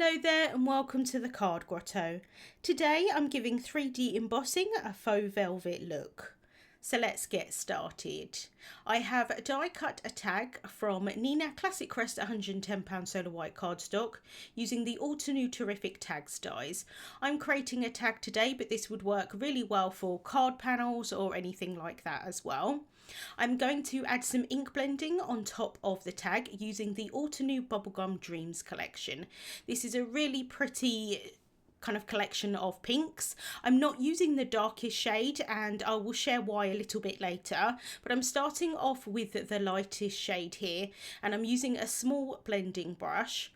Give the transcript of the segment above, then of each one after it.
Hello there and welcome to the Card Grotto. Today I'm giving 3D embossing a faux velvet look. So let's get started. I have die cut a tag from Nina Classic Crest £110 solar white cardstock using the Altenew Terrific Tags dies. I'm creating a tag today, but this would work really well for card panels or anything like that as well. I'm going to add some ink blending on top of the tag using the Altenew Bubblegum Dreams collection. This is a really pretty kind of collection of pinks. I'm not using the darkest shade and I will share why a little bit later, but I'm starting off with the lightest shade here and I'm using a small blending brush.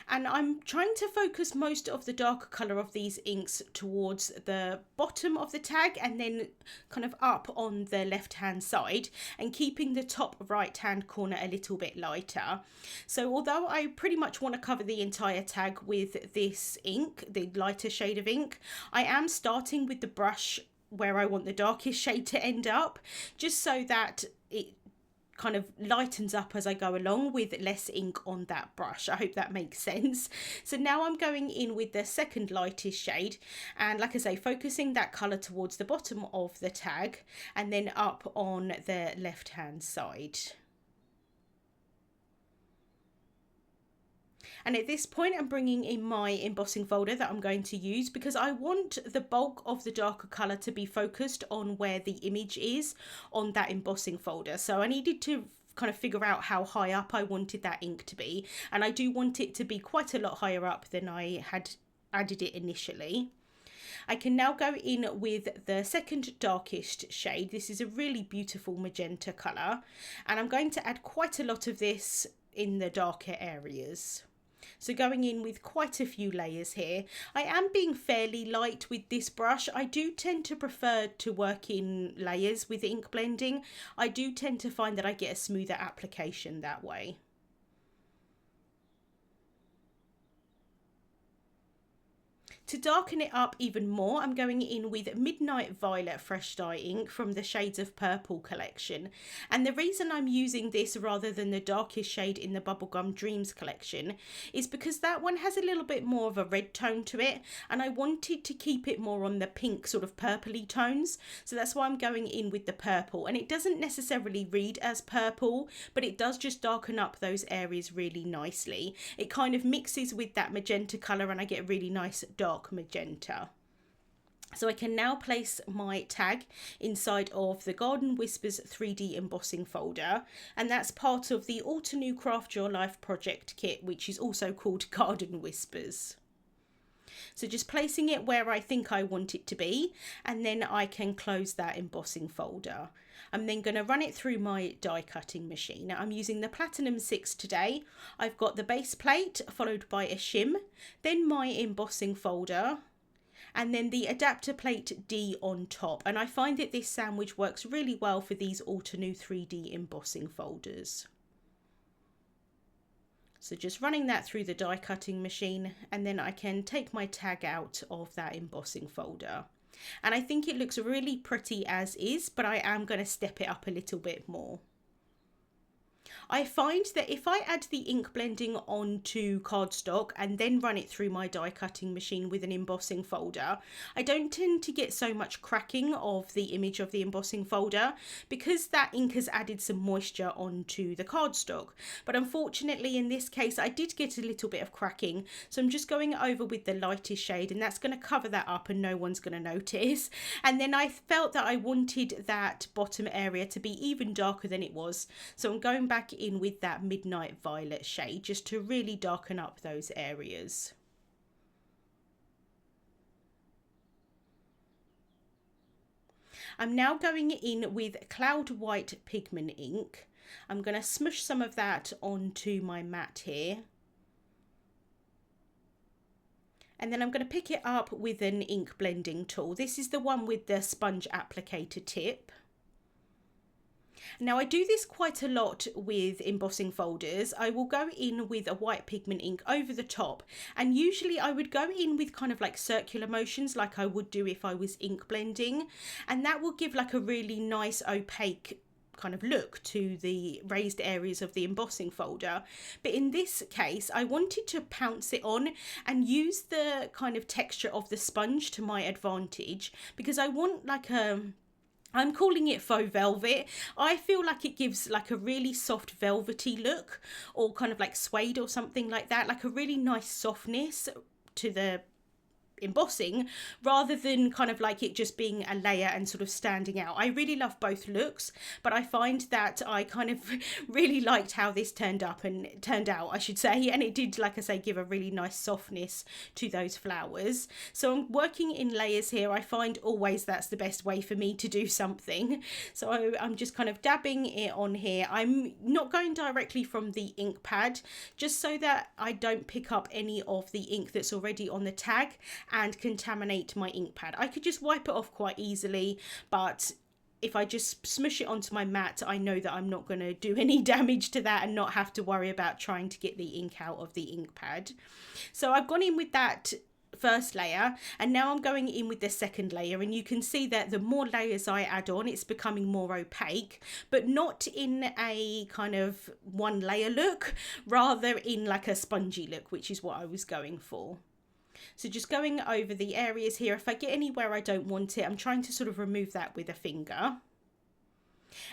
And I'm trying to focus most of the darker colour of these inks towards the bottom of the tag and then kind of up on the left hand side and keeping the top right hand corner a little bit lighter. So although I pretty much want to cover the entire tag with this ink, the lighter shade of ink, I am starting with the brush where I want the darkest shade to end up, just so that it kind of lightens up as I go along with less ink on that brush. I hope that makes sense. So now I'm going in with the second lightest shade and, like I say, focusing that colour towards the bottom of the tag and then up on the left hand side. And at this point I'm bringing in my embossing folder that I'm going to use because I want the bulk of the darker colour to be focused on where the image is on that embossing folder. So I needed to kind of figure out how high up I wanted that ink to be, and I do want it to be quite a lot higher up than I had added it initially. I can now go in with the second darkest shade. This is a really beautiful magenta colour and I'm going to add quite a lot of this in the darker areas. So going in with quite a few layers here. I am being fairly light with this brush. I do tend to prefer to work in layers with ink blending. I do tend to find that I get a smoother application that way. To darken it up even more, I'm going in with Midnight Violet Fresh Dye ink from the Shades of Purple collection. And the reason I'm using this rather than the darkest shade in the Bubblegum Dreams collection is because that one has a little bit more of a red tone to it, and I wanted to keep it more on the pink sort of purpley tones. So that's why I'm going in with the purple, and it doesn't necessarily read as purple, but it does just darken up those areas really nicely. It kind of mixes with that magenta colour and I get a really nice dark magenta. So I can now place my tag inside of the Garden Whispers 3D embossing folder, and that's part of the Altenew Craft Your Life project kit, which is also called Garden Whispers. So just placing it where I think I want it to be, and then I can close that embossing folder. I'm then going to run it through my die cutting machine. Now I'm using the Platinum 6 today. I've got the base plate followed by a shim, then my embossing folder, and then the adapter plate D on top. And I find that this sandwich works really well for these Altenew 3D embossing folders. So just running that through the die cutting machine, and then I can take my tag out of that embossing folder. And I think it looks really pretty as is, but I am going to step it up a little bit more. I find that if I add the ink blending onto cardstock and then run it through my die cutting machine with an embossing folder, I don't tend to get so much cracking of the image of the embossing folder because that ink has added some moisture onto the cardstock. But unfortunately in this case I did get a little bit of cracking, so I'm just going over with the lightest shade and that's going to cover that up and no one's going to notice. And then I felt that I wanted that bottom area to be even darker than it was, so I'm going back in with that Midnight Violet shade just to really darken up those areas. I'm now going in with Cloud White Pigment ink. I'm going to smush some of that onto my mat here. And then I'm going to pick it up with an ink blending tool. This is the one with the sponge applicator tip. Now I do this quite a lot with embossing folders. I will go in with a white pigment ink over the top, and usually I would go in with kind of like circular motions like I would do if I was ink blending, and that will give like a really nice opaque kind of look to the raised areas of the embossing folder. But in this case, I wanted to pounce it on and use the kind of texture of the sponge to my advantage, because I want like I'm calling it faux velvet. I feel like it gives like a really soft velvety look, or kind of like suede or something like that, like a really nice softness to the embossing, rather than kind of like it just being a layer and sort of standing out. I really love both looks, but I find that I kind of really liked how this turned out, I should say, and it did, like I say, give a really nice softness to those flowers. So I'm working in layers here. I find always that's the best way for me to do something. So I'm just kind of dabbing it on here. I'm not going directly from the ink pad, just so that I don't pick up any of the ink that's already on the tag and contaminate my ink pad. I could just wipe it off quite easily, but if I just smush it onto my mat, I know that I'm not going to do any damage to that and not have to worry about trying to get the ink out of the ink pad. So I've gone in with that first layer, and now I'm going in with the second layer, and you can see that the more layers I add on, it's becoming more opaque, but not in a kind of one layer look, rather in like a spongy look, which is what I was going for. So just going over the areas here, if I get anywhere I don't want it, I'm trying to sort of remove that with a finger.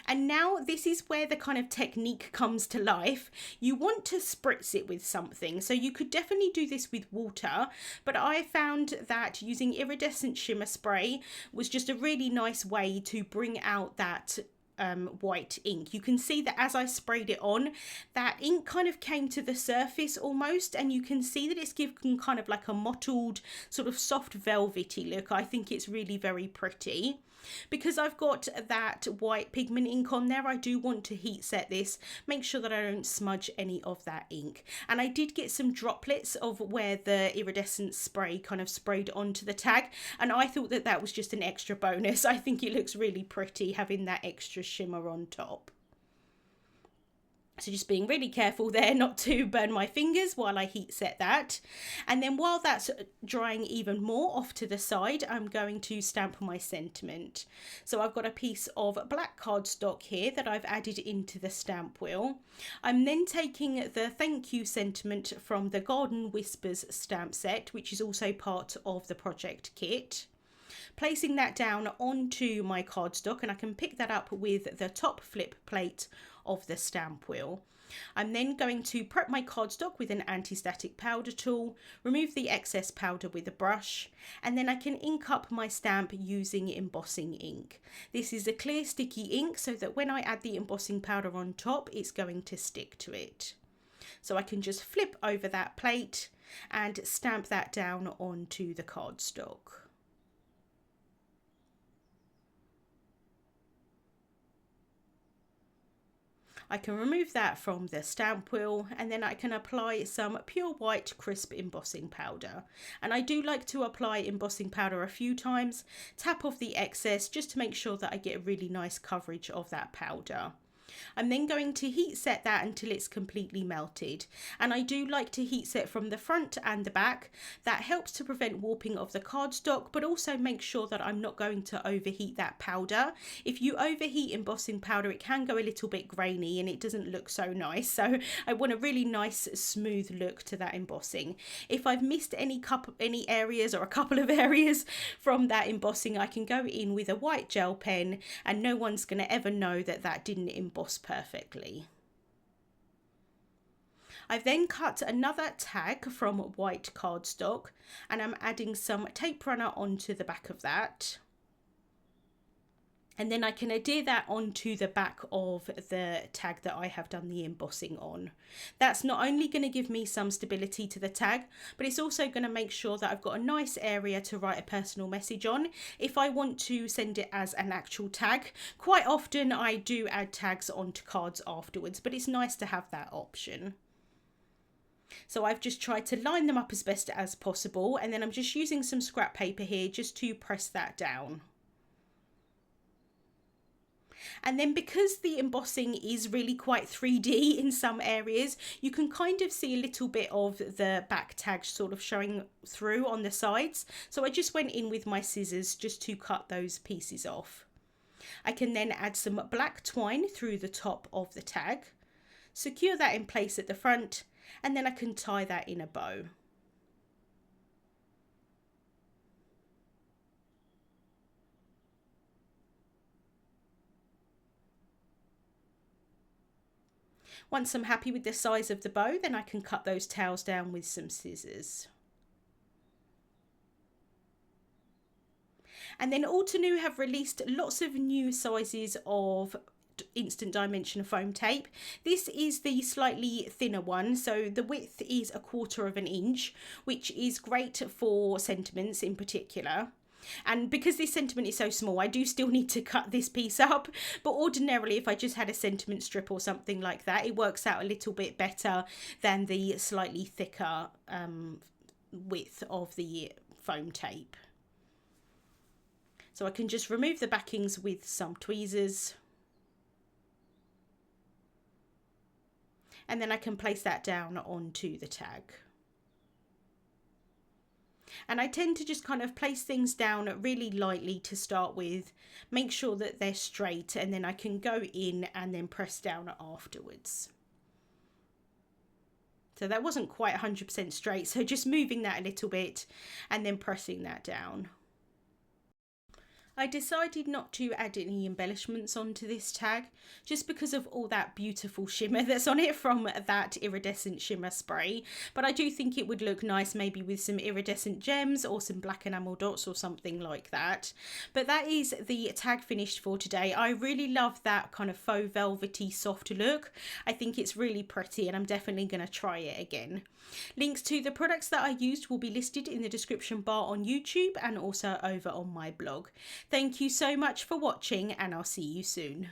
And now this is where the kind of technique comes to life. You want to spritz it with something. So you could definitely do this with water, but I found that using iridescent shimmer spray was just a really nice way to bring out that white ink. You can see that as I sprayed it on, that ink kind of came to the surface almost, and you can see that it's given kind of like a mottled sort of soft velvety look. I think it's really very pretty. Because I've got that white pigment ink on there, I do want to heat set this, make sure that I don't smudge any of that ink. And I did get some droplets of where the iridescent spray kind of sprayed onto the tag, and I thought that that was just an extra bonus. I think it looks really pretty having that extra shimmer on top. So just being really careful there not to burn my fingers while I heat set that. And then while that's drying even more off to the side, I'm going to stamp my sentiment. So I've got a piece of black cardstock here that I've added into the stamp wheel. I'm then taking the thank you sentiment from the Garden Whispers stamp set, which is also part of the project kit. Placing that down onto my cardstock, and I can pick that up with the top flip plate of the stamp wheel. I'm then going to prep my cardstock with an anti-static powder tool, remove the excess powder with a brush, and then I can ink up my stamp using embossing ink. This is a clear sticky ink, so that when I add the embossing powder on top, it's going to stick to it. So I can just flip over that plate and stamp that down onto the cardstock. I can remove that from the stamp wheel, and then I can apply some pure white crisp embossing powder. And I do like to apply embossing powder a few times, tap off the excess just to make sure that I get a really nice coverage of that powder. I'm then going to heat set that until it's completely melted, and I do like to heat set from the front and the back. That helps to prevent warping of the cardstock, but also make sure that I'm not going to overheat that powder. If you overheat embossing powder, it can go a little bit grainy and it doesn't look so nice, so I want a really nice smooth look to that embossing. If I've missed any areas or a couple of areas from that embossing, I can go in with a white gel pen and no one's going to ever know that that didn't emboss perfectly. I've then cut another tag from white cardstock, and I'm adding some tape runner onto the back of that. And then I can adhere that onto the back of the tag that I have done the embossing on. That's not only going to give me some stability to the tag, but it's also going to make sure that I've got a nice area to write a personal message on if I want to send it as an actual tag. Quite often I do add tags onto cards afterwards, but it's nice to have that option. So I've just tried to line them up as best as possible, and then I'm just using some scrap paper here just to press that down. And then because the embossing is really quite 3D in some areas, you can kind of see a little bit of the back tag sort of showing through on the sides. So I just went in with my scissors just to cut those pieces off. I can then add some black twine through the top of the tag, secure that in place at the front, and then I can tie that in a bow. Once I'm happy with the size of the bow, then I can cut those tails down with some scissors. And then Altenew have released lots of new sizes of instant dimension foam tape. This is the slightly thinner one, so the width is 1/4 of an inch, which is great for sentiments in particular. And because this sentiment is so small, I do still need to cut this piece up, but ordinarily if I just had a sentiment strip or something like that, it works out a little bit better than the slightly thicker width of the foam tape. So I can just remove the backings with some tweezers. And then I can place that down onto the tag. And I tend to just kind of place things down really lightly to start with, make sure that they're straight, and then I can go in and then press down afterwards. So that wasn't quite 100% straight, so just moving that a little bit and then pressing that down. I decided not to add any embellishments onto this tag just because of all that beautiful shimmer that's on it from that iridescent shimmer spray, but I do think it would look nice maybe with some iridescent gems or some black enamel dots or something like that. But that is the tag finished for today. I really love that kind of faux velvety soft look. I think it's really pretty and I'm definitely going to try it again. Links to the products that I used will be listed in the description bar on YouTube and also over on my blog. Thank you so much for watching and I'll see you soon.